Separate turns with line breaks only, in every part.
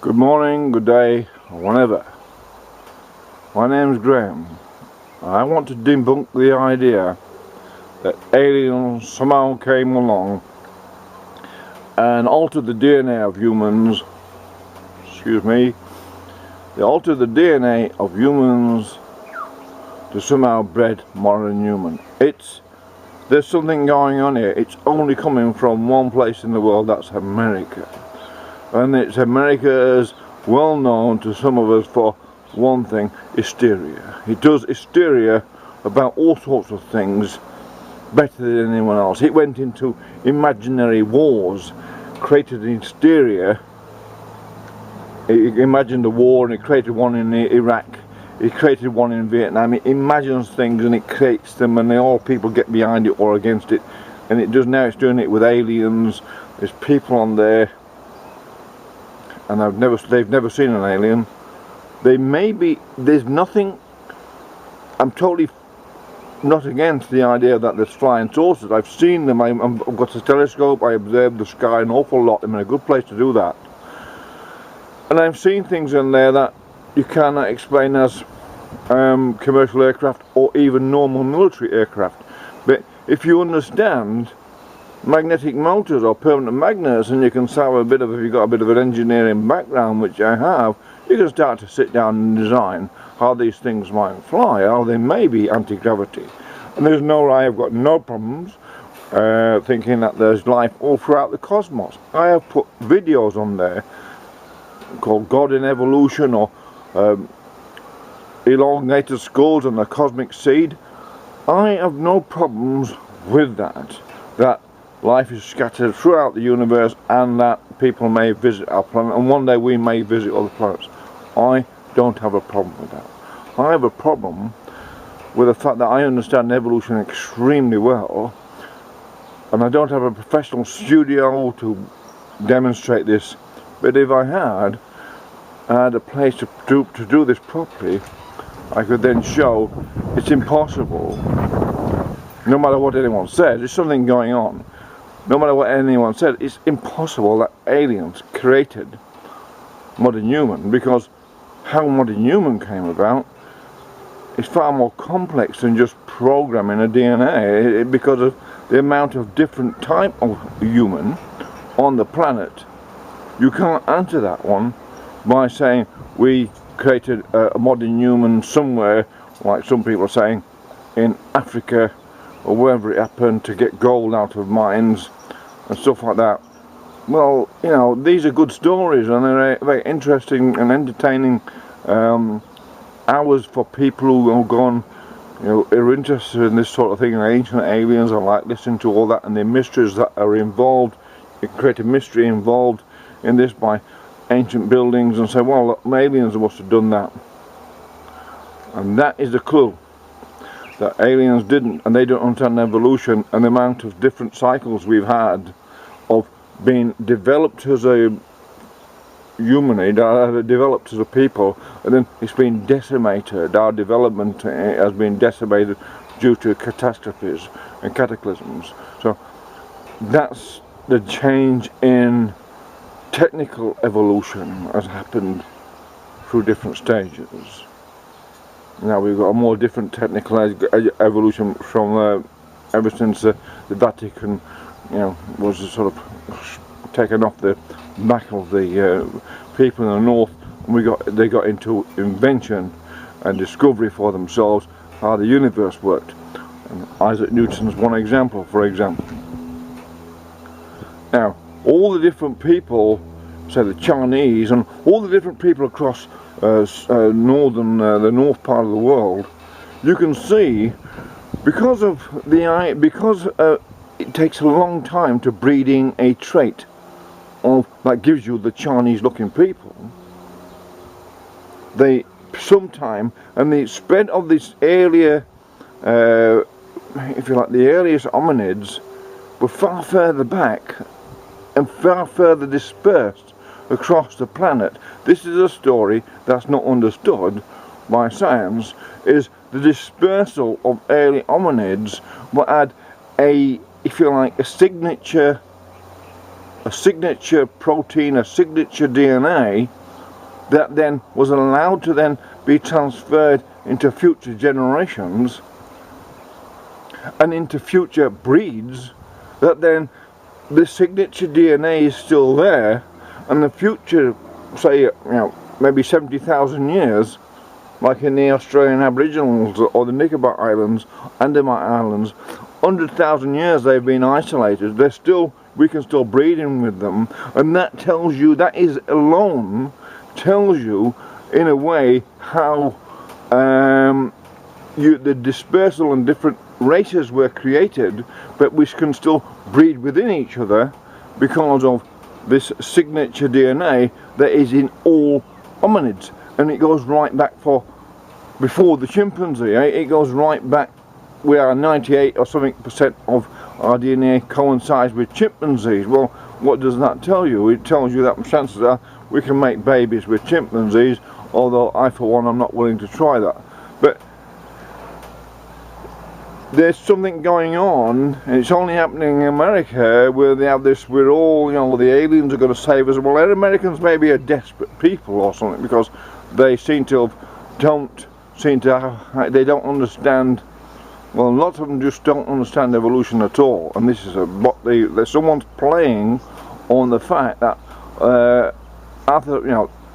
Good morning, good day, or whenever. My name's Graham. I want to debunk the idea that aliens somehow came along and altered the DNA of humans. They altered the DNA of humans to somehow bred modern human. There's something going on here. It's only coming from one place in the world, that's America. And it's America's well known to some of us for one thing: hysteria. It does hysteria about all sorts of things better than anyone else. It went into imaginary wars, created hysteria. It imagined a war and it created one in Iraq. It created one in Vietnam. It imagines things and it creates them, and all people get behind it or against it. And it does now. It's doing it with aliens. There's people on there, and they've never seen an alien. There's nothing. I'm totally not against the idea that there's flying saucers. I've seen them. I've got a telescope. I observe the sky an awful lot. I'm in a good place to do that. And I've seen things in there that you cannot explain as commercial aircraft or even normal military aircraft. But if you understand magnetic motors or permanent magnets, and you can have if you've got a bit of an engineering background, which I have, you can start to sit down and design how these things might fly, how they may be anti-gravity. And I've got no problems thinking that there's life all throughout the cosmos. I have put videos on there called God in Evolution, or elongated skulls and the cosmic seed. I have no problems with that life is scattered throughout the universe, and that people may visit our planet, and one day we may visit other planets. I don't have a problem with that. I have a problem with the fact that I understand evolution extremely well, and I don't have a professional studio to demonstrate this. But if I had a place to do this properly, I could then show it's impossible. No matter what anyone says, there's something going on. No matter what anyone said, it's impossible that aliens created modern human, because how modern human came about is far more complex than just programming a DNA, because of the amount of different type of human on the planet. You can't answer that one by saying we created a modern human somewhere, like some people are saying, in Africa or wherever it happened, to get gold out of mines and stuff like that. Well, you know, these are good stories, and they're very interesting and entertaining hours for people who have gone, are interested in this sort of thing, and ancient aliens. I like listening to all that and the mysteries that are involved. You create a mystery involved in this by ancient buildings and say, well, look, aliens must have done that. And that is the clue, that aliens didn't, and they don't understand evolution and the amount of different cycles we've had of being developed as a humanity, developed as a people, and then it's been decimated. Our development has been decimated due to catastrophes and cataclysms. So that's the change in technical evolution has happened through different stages. Now we've got a more different technical evolution from ever since the Vatican, was sort of taken off the back of the people in the north, and they got into invention and discovery for themselves how the universe worked. And Isaac Newton's one example, for example. Now, all the different people, say the Chinese, and all the different people across the north part of the world, you can see, because it takes a long time to breeding a trait that gives you the Chinese looking people. And the spread of this earlier, if you like, the earliest hominids were far further back and far further dispersed across the planet. This is a story that's not understood by science, is the dispersal of early hominids what had if you like, a signature protein, a signature DNA that then was allowed to then be transferred into future generations and into future breeds, that then the signature DNA is still there, and the future, say, maybe 70,000 years, like in the Australian Aboriginals or the Nicobar Islands, Andaman Islands, 100,000 years they've been isolated. We can still breed in with them, and that tells you, that is alone tells you in a way how the dispersal and different races were created, but we can still breed within each other because of this signature DNA that is in all hominids, and it goes right back before the chimpanzee. It goes right back. We are 98 or something % of our DNA coincides with chimpanzees. Well, what does that tell you? It tells you that chances are we can make babies with chimpanzees, although I for one am not willing to try that. But there's something going on, and it's only happening in America, where they have this, we're all, the aliens are going to save us. Well, Americans maybe are desperate people or something, because they they don't understand. Well, lots of them just don't understand evolution at all, and this is someone's playing on the fact that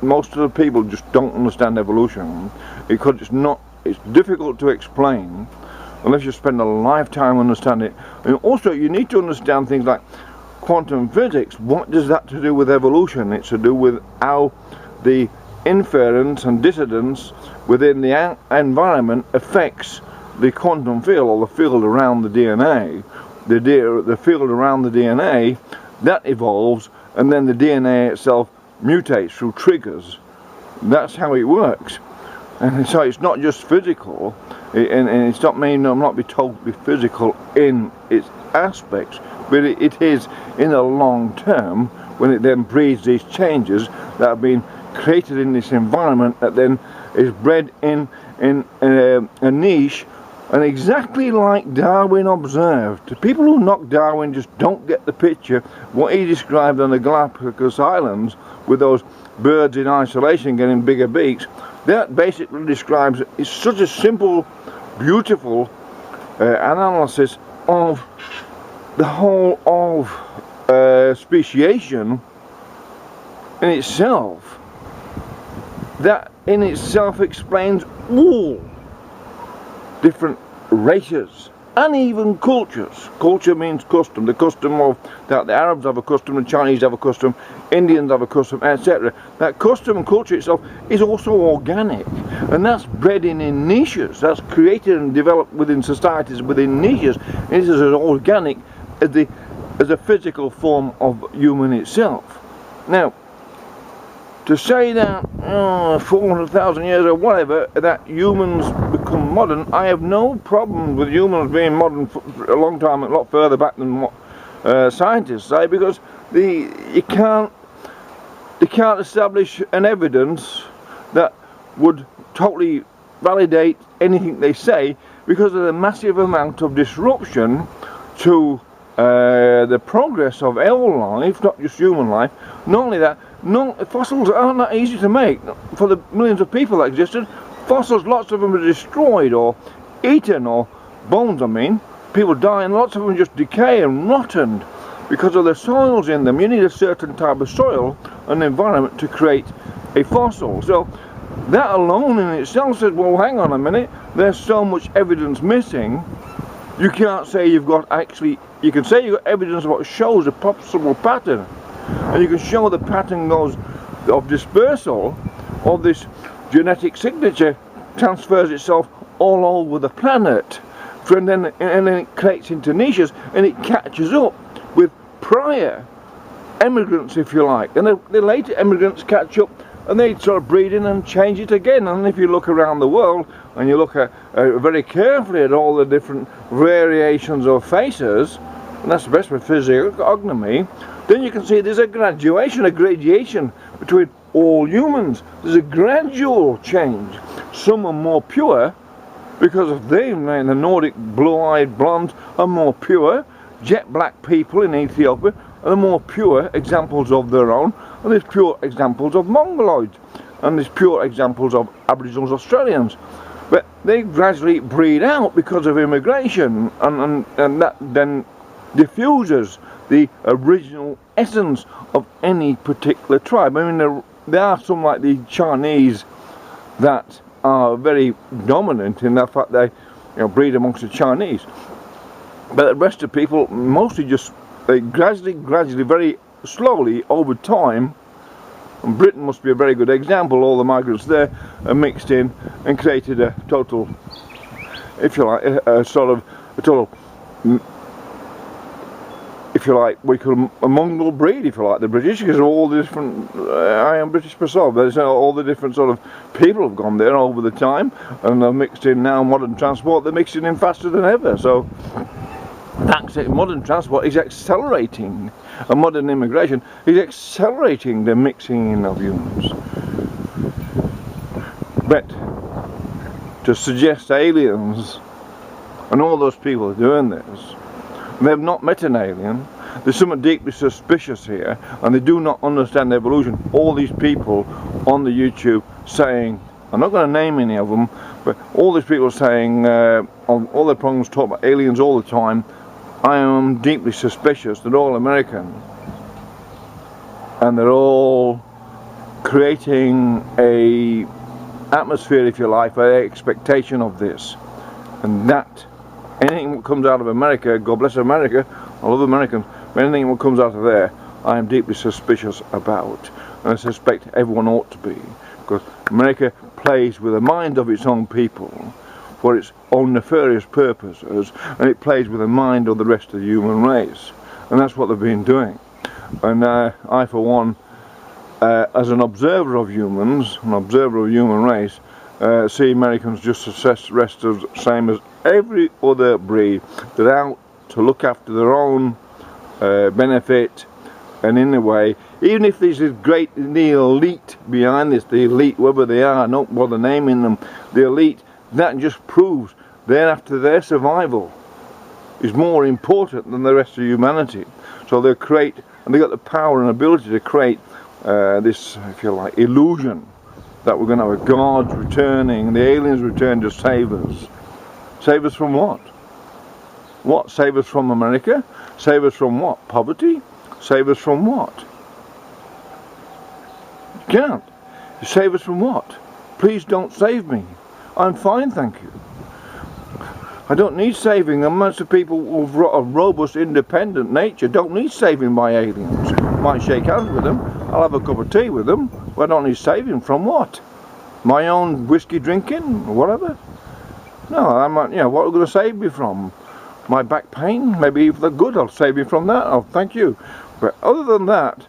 most of the people just don't understand evolution, because it's difficult to explain unless you spend a lifetime understanding it. And also, you need to understand things like quantum physics. What does that to do with evolution? It's to do with how the inference and dissidence within the environment affects the quantum field, or the field around the DNA. The field around the DNA, that evolves, and then the DNA itself mutates through triggers. That's how it works. And so it's not just physical, and it's not not be told to be physical in its aspects, but it is in the long term, when it then breeds these changes that have been created in this environment, that then is bred in a niche. And exactly like Darwin observed, the people who knock Darwin just don't get the picture. What he described on the Galapagos Islands with those birds in isolation getting bigger beaks, that basically describes, it's such a simple, beautiful analysis of the whole of speciation in itself. That in itself explains all different races and even cultures. Culture means custom. The custom of that the Arabs have a custom, the Chinese have a custom, Indians have a custom, etc. That custom and culture itself is also organic, and that's bred in niches. That's created and developed within societies, within niches. It is as organic as a physical form of human itself. Now, to say that 400,000 years or whatever, that humans become modern, I have no problem with humans being modern for a long time, a lot further back than what scientists say, because you can't establish an evidence that would totally validate anything they say, because of the massive amount of disruption to the progress of all life, not just human life. Not only that, fossils aren't that easy to make. For the millions of people that existed, fossils, lots of them are destroyed or eaten, or bones, people die, and lots of them just decay and rotten because of the soils in them. You need a certain type of soil and environment to create a fossil. So that alone in itself says, well, hang on a minute, there's so much evidence missing. You can't say you've got you can say you've got evidence of what shows a possible pattern, and you can show the pattern of dispersal of this genetic signature transfers itself all over the planet, and then it creates into niches, and it catches up with prior immigrants, if you like, and the later immigrants catch up, and they sort of breed in and change it again. And if you look around the world and you look at very carefully at all the different variations of faces, and that's the best with physiognomy, then you can see there's a gradation between all humans. There's a gradual change. Some are more pure because of them, and the Nordic blue-eyed blondes are more pure. Jet black people in Ethiopia are more pure examples of their own, and there's pure examples of Mongoloids. and there's pure examples of Aboriginal Australians. But they gradually breed out because of immigration, and that then diffuses the original essence of any particular tribe. I mean, there are some like the Chinese that are very dominant in the fact they breed amongst the Chinese. But the rest of people mostly just gradually, very slowly over time. And Britain must be a very good example. All the migrants there are mixed in and created a total, if you like, a total, if you like, we call them a Mongol breed, if you like, the British, because all the different, I am British myself, there's all the different sort of people have gone there over the time, and they're mixed in now. Modern transport, they're mixing in faster than ever, so modern transport is accelerating, and modern immigration is accelerating the mixing in of humans. But to suggest aliens and all those people are doing this, they've not met an alien. There's something deeply suspicious here, and they do not understand evolution. All these people on the YouTube saying, I'm not going to name any of them, but all these people saying on all their programs talk about aliens all the time. I am deeply suspicious that all American, and they're all creating a atmosphere, if you like, for expectation of this, and that anything that comes out of America, God bless America, I love Americans, but anything that comes out of there, I am deeply suspicious about, and I suspect everyone ought to be, because America plays with the mind of its own people for its own nefarious purposes, and it plays with the mind of the rest of the human race, and that's what they've been doing. And I, for one, as an observer of humans, an observer of human race, see Americans just as the same as every other breed. They're out to look after their own benefit, and in a way, even if there's this great, the elite behind this, the elite, whoever they are, not bother naming them, the elite, that just proves thereafter their survival is more important than the rest of humanity. So they create, and they got the power and ability to create this, if you like, illusion that we're going to have a God returning, the aliens return to save us. Save us from what? What? Save us from America? Save us from what? Poverty? Save us from what? You can't. You save us from what? Please don't save me. I'm fine, thank you. I don't need saving, and most of the people with a robust, independent nature don't need saving by aliens. Might shake hands with them, I'll have a cup of tea with them, but I don't need saving from what? My own whiskey drinking, or whatever? No, I'm not, what are they going to save me from? My back pain? Maybe if they're good, I'll save you from that, oh, thank you. But other than that,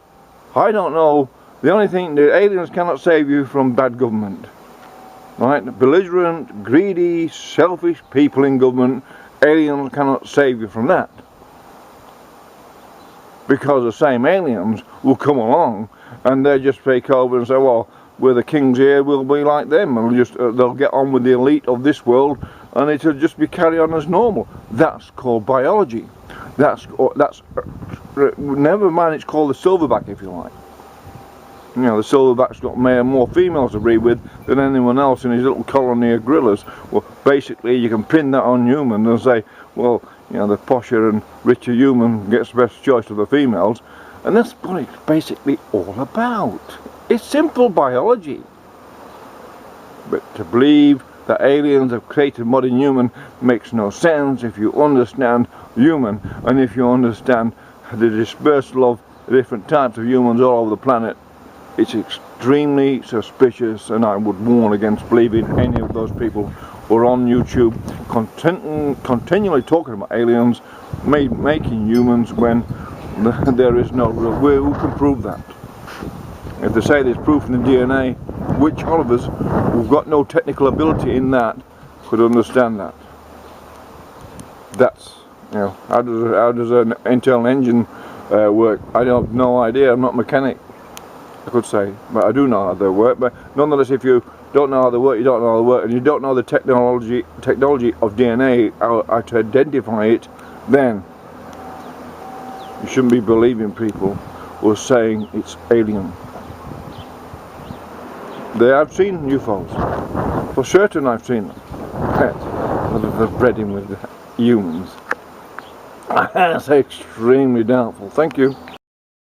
I don't know, the only thing, the aliens cannot save you from bad government. Right, belligerent, greedy, selfish people in government, aliens cannot save you from that. Because the same aliens will come along and they just take over and say, well, we're the kings here, we'll be like them, and they'll get on with the elite of this world, and it'll just be carry on as normal. That's called biology. That's never mind, it's called the silverback, if you like. The silverback's got more females to breed with than anyone else in his little colony of gorillas. Well, basically, you can pin that on humans and say, well, the posher and richer human gets the best choice of the females, and that's what it's basically all about. It's simple biology. But to believe that aliens have created modern human makes no sense if you understand human, and if you understand the dispersal of different types of humans all over the planet. It's extremely suspicious, and I would warn against believing any of those people who are on YouTube continually talking about aliens making humans when there is no real. Who can prove that? If they say there's proof in the DNA, which all of us who've got no technical ability in that could understand that. That's, how does an internal engine work? I have no idea. I'm not a mechanic, I could say, but I do know how they work. But nonetheless, if you don't know how they work, you don't know how they work, and you don't know the technology of DNA, how to identify it, then you shouldn't be believing people who are saying it's alien. I've seen UFOs. For certain I've seen them. Whether they've bred in with humans. That's extremely doubtful. Thank you.